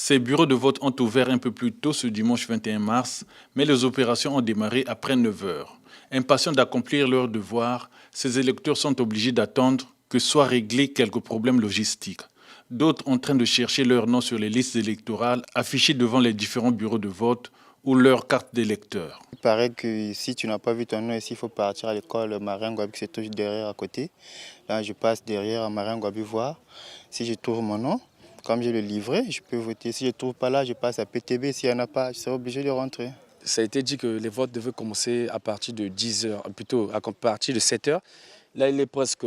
Ces bureaux de vote ont ouvert un peu plus tôt ce dimanche 21 mars, mais les opérations ont démarré après 9 heures. Impatients d'accomplir leur devoir, ces électeurs sont obligés d'attendre que soient réglés quelques problèmes logistiques. D'autres en train de chercher leur nom sur les listes électorales affichées devant les différents bureaux de vote ou leur carte d'électeur. Il paraît que si tu n'as pas vu ton nom ici, il faut partir à l'école Marin-Ngouabi qui se trouve derrière à côté. Là, je passe derrière à Marin-Ngouabi voir si je trouve mon nom. Comme j'ai le livret, je peux voter. Si je ne trouve pas là, je passe à PTB. S'il n'y en a pas, je serai obligé de rentrer. Ça a été dit que les votes devaient commencer à partir de 10h, plutôt à partir de 7h. Là, il est presque,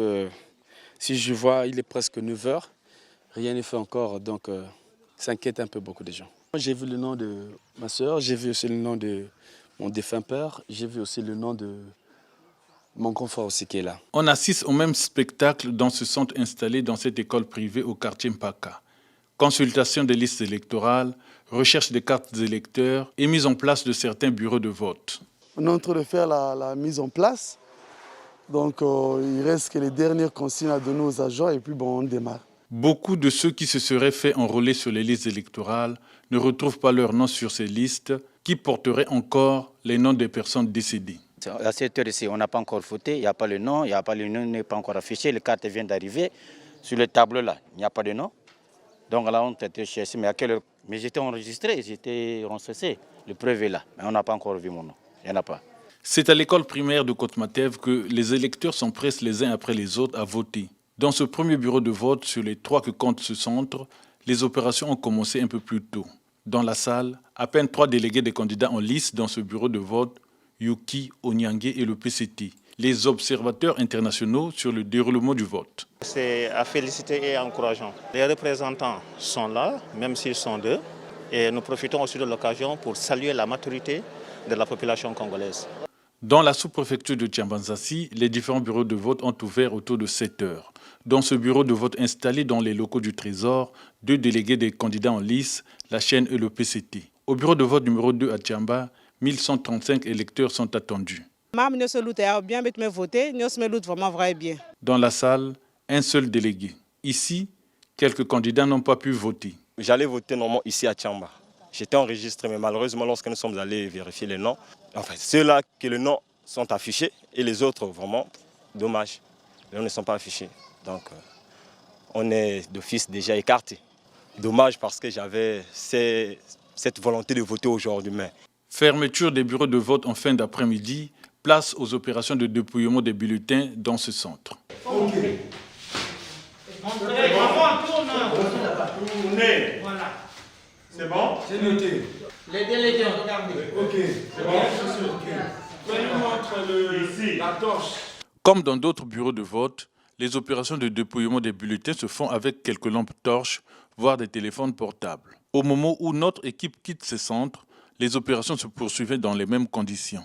si je vois, il est presque 9h. Rien n'est fait encore, donc ça inquiète un peu beaucoup de gens. J'ai vu le nom de ma soeur, j'ai vu aussi le nom de mon défunt père, j'ai vu aussi le nom de mon grand frère aussi qui est là. On assiste au même spectacle dans ce centre installé dans cette école privée au quartier Mpaka. Consultation des listes électorales, recherche des cartes d'électeurs et mise en place de certains bureaux de vote. On est en train de faire la mise en place. Donc il reste que les dernières consignes à donner aux agents et puis bon, on démarre. Beaucoup de ceux qui se seraient fait enrôler sur les listes électorales ne retrouvent pas leur nom sur ces listes qui porteraient encore les noms des personnes décédées. À cette heure ici, on n'a pas encore voté, il n'y a pas le nom, le nom n'est pas encore affiché, les cartes viennent d'arriver. Sur le tableau là, il n'y a pas de nom. Donc là, on a été chercher, mais à quelle heure? Mais j'étais enregistré, j'étais enregistré, le preuve est là, mais on n'a pas encore vu mon nom, il n'y en a pas. C'est à l'école primaire de Côte-Matev que les électeurs s'empressent les uns après les autres à voter. Dans ce premier bureau de vote, sur les 3 que compte ce centre, les opérations ont commencé un peu plus tôt. Dans la salle, à peine 3 délégués des candidats en lice dans ce bureau de vote, Yuki, Onyangue et le PCT. Les observateurs internationaux sur le déroulement du vote. C'est à féliciter et encourageant. Les représentants sont là, même s'ils sont deux, et nous profitons aussi de l'occasion pour saluer la maturité de la population congolaise. Dans la sous-préfecture de Tiambanzassi, les différents bureaux de vote ont ouvert autour de 7 heures. Dans ce bureau de vote installé dans les locaux du Trésor, 2 délégués des candidats en lice, la chaîne et le PCT. Au bureau de vote numéro 2 à Tiamba, 1135 électeurs sont attendus. Dans la salle, un seul délégué. Ici, quelques candidats n'ont pas pu voter. J'allais voter normalement ici à Tiamba. J'étais enregistré, mais malheureusement, lorsque nous sommes allés vérifier les noms, enfin, ceux-là que les noms sont affichés et les autres, vraiment, dommage, les noms ne sont pas affichés. Donc, on est d'office déjà écarté. Dommage parce que j'avais cette volonté de voter aujourd'hui. Mais... Fermeture des bureaux de vote en fin d'après-midi, place aux opérations de dépouillement des bulletins dans ce centre. Ok. C'est bon? C'est noté. Les délégués, regardez. Ok, c'est bon? Ici, la torche. Comme dans d'autres bureaux de vote, les opérations de dépouillement des bulletins se font avec quelques lampes torches, voire des téléphones portables. Au moment où notre équipe quitte ce centre, les opérations se poursuivaient dans les mêmes conditions.